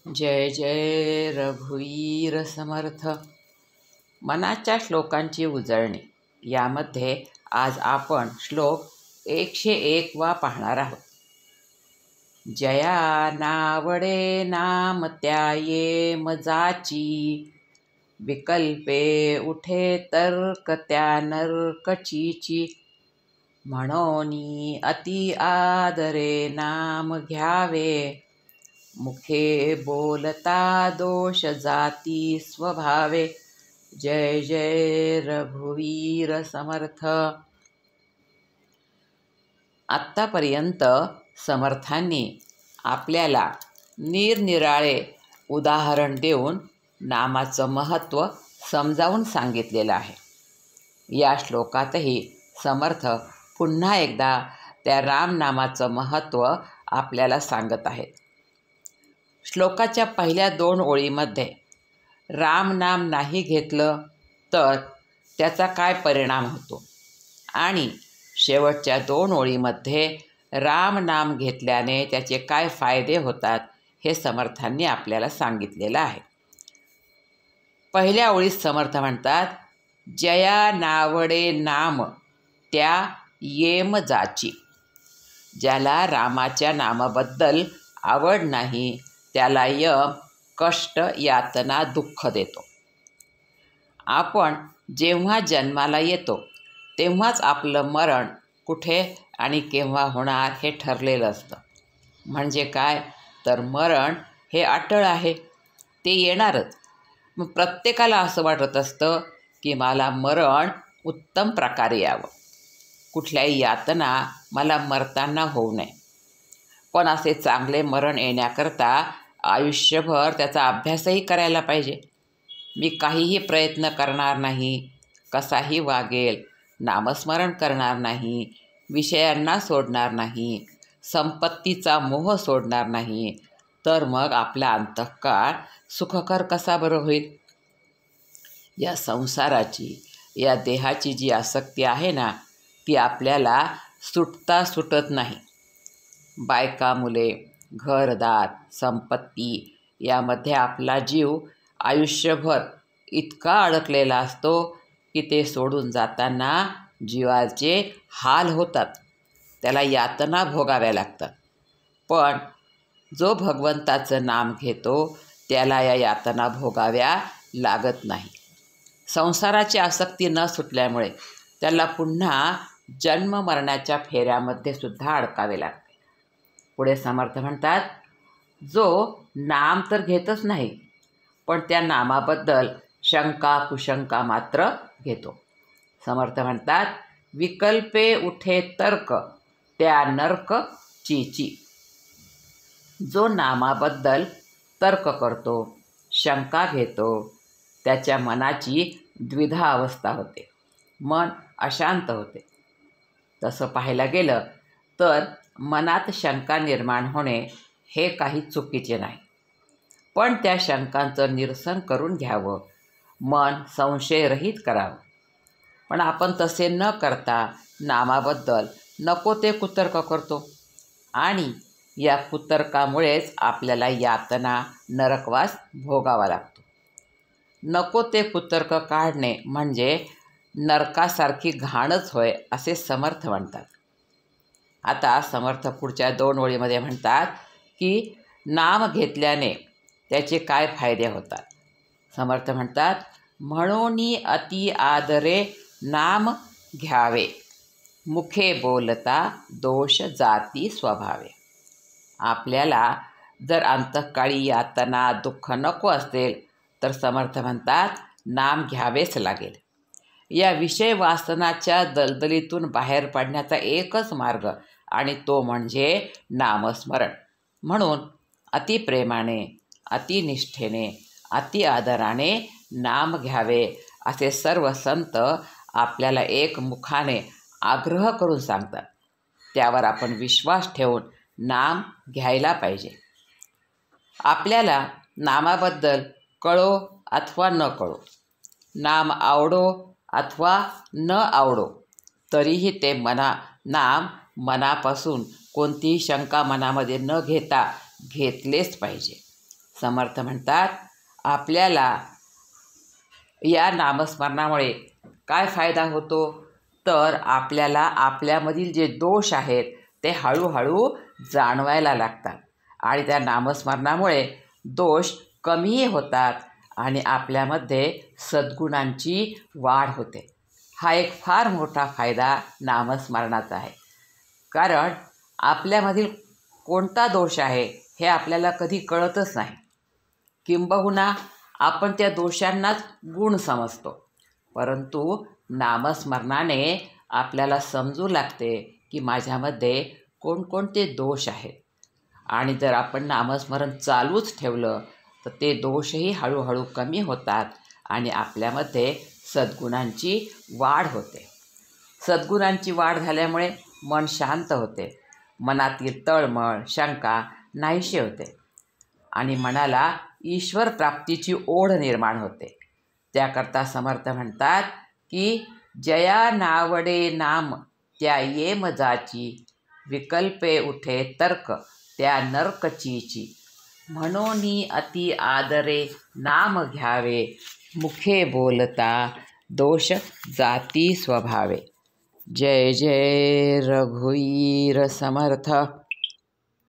जय जय रघुवीर समर्थ. मनाच्या श्लोकांची उजळणी यामध्ये आज आपण श्लोक 101 पाहणार आहोत. जया नावडे नाम त्याये मजाची, विकल्पे उठे तर्क त्या नरकचीची. म्हणोनी अति आदरे नाम घ्यावे, मुखे बोलता दोष जाती स्वभावे. जय जय रघुवीर समर्थ. आत्तापर्यंत समर्थांनी आपल्याला निरनिराळे उदाहरण देऊन नामाचं महत्त्व समजावून सांगितलेलं आहे. या श्लोकातही समर्थ पुन्हा एकदा त्या रामनामाचं महत्त्व आपल्याला सांगत आहेत. श्लोकाच्या पहिल्या 2 ओळीमध्ये रामनाम नाही घेतलं तर त्याचा काय परिणाम होतो आणि शेवटच्या 2 ओळीमध्ये रामनाम घेतल्याने त्याचे काय फायदे होतात हे समर्थांनी आपल्याला सांगितलेलं आहे. पहिल्या ओळीत समर्थ म्हणतात, जया नावडे नाम त्या येम जाची. ज्याला रामाच्या नामाबद्दल आवड नाही त्याला यम कष्ट, यातना, दुःख देतो. आपण जेव्हा जन्माला येतो तेव्हाच आपलं मरण कुठे आणि केव्हा होणार हे ठरलेलं असतं. म्हणजे काय तर मरण हे अटळ आहे, ते येणारच. मग प्रत्येकाला असं वाटत असतं की मला मरण उत्तम प्रकारे यावं, कुठल्याही यातना मला मरताना होऊ नये. पण असे चांगले मरण येण्याकरता आयुष्यभर त्याचा अभ्यासही करायला पाहिजे. मी काहीही प्रयत्न करणार नाही, कसाही वागेल, नामस्मरण करणार नाही, विषयांना सोडणार नाही, संपत्तीचा मोह सोडणार नाही, तर मग आपला अंतःकाळ सुखकर कसा बरं होईल. या संसाराची, या देहाची जी आसक्ती आहे ना, ती आपल्याला सुटता सुटत नाही. बायका मुले, घरदार, संपत्ती यामध्ये आपला जीव आयुष्यभर इतका अडकलेला असतो की ते सोडून जाताना जीवाचे हाल होतात, त्याला यातना भोगाव्या लागतात. पण जो भगवंताचं नाम घेतो त्याला या यातना भोगाव्या लागत नाही. संसाराची आसक्ती न सुटल्यामुळे त्याला पुन्हा जन्म मरणाच्या फेऱ्यामध्ये सुद्धा अडकावे लागते. पुढे समर्थ म्हणतात, जो नाम तर घेतच नाही पण त्या नामाबद्दल शंका कुशंका मात्र घेतो. समर्थ म्हणतात, विकल्पे उठे तर्क त्या नरक चीची. जो नामाबद्दल तर्क करतो, शंका घेतो, त्याच्या मनाची द्विधा अवस्था होते, मन अशांत होते. तसं पाहायला गेलं तर मनात शंका निर्माण होणे हे काही चुकीचे नाही, पण त्या शंकांचं निरसन करून घ्यावं, मन संशयरहित करावं. पण आपण तसे न करता नामाबद्दल नको ते कुतर्क करतो आणि या कुतर्कामुळेच आपल्याला यातना, नरकवास भोगावा लागतो. नको ते कुतर्क काढणे म्हणजे नरकासारखी घाणच होय असे समर्थ म्हणतात. आता समर्थ पुढच्या 2 ओळीमध्ये म्हणतात की नाम घेतल्याने त्याचे काय फायदे होतात. समर्थ म्हणतात, म्हणोनी अति आदरे नाम घ्यावे, मुखे बोलता दोष जाती स्वभावे. आपल्याला जर अंतःकाळी यातना, दुःख नको असेल तर समर्थ म्हणतात नाम घ्यावेच लागेल. या विषय वासनाच्या दलदलीतून बाहेर पडण्याचा एकच मार्ग आणि तो म्हणजे नामस्मरण. म्हणून अतिप्रेमाने, अतिनिष्ठेने, अति आदराने नाम घ्यावे असे सर्व संत आपल्याला एकमुखाने आग्रह करून सांगतात. त्यावर आपण विश्वास ठेवून नाम घ्यायला पाहिजे. आपल्याला नामाबद्दल कळो अथवा न कळो, नाम आवडो अथवा न आवडो, तरीही ते नाम मनापासून कोणतीही शंका मनामध्ये न घेता घेतलेच पाहिजे. समर्थ म्हणतात, आपल्याला या नामस्मरणामुळे काय फायदा होतो, तर आपल्याला आपल्यामधील जे दोष आहेत ते हळूहळू जाणवायला लागतात आणि त्या नामस्मरणामुळे दोष कमीही होतात आणि आपल्यामध्ये सद्गुणांची वाढ होते. हा एक फार मोठा फायदा नामस्मरणाचा आहे. कारण आपल्यामधील कोणता दोष आहे हे आपल्याला कधी कळतच नाही. किंबहुना आपण त्या दोषांनाच गुण समजतो. परंतु नामस्मरणाने आपल्याला समजू लागते की माझ्यामध्ये कोणकोणते दोष आहेत आणि जर आपण नामस्मरण चालूच ठेवलं तर ते दोषही हळूहळू कमी होतात आणि आपल्यामध्ये सद्गुणांची वाढ होते. सद्गुणांची वाढ झाल्यामुळे मन शांत होते, मनातील तळमळ शंका नाहीशी होते आणि मनाला ईश्वर प्राप्तीची ओढ निर्माण होते. त्याकरता समर्थ म्हणतात की जया नावडे नाम त्या येम जाची, विकल्पे उठे तर्क त्या नरकचीची, म्हणोनी अति आदरे नाम घ्यावे, मुखे बोलता दोष जाती स्वभावे. जय जय रघुवीर समर्थ.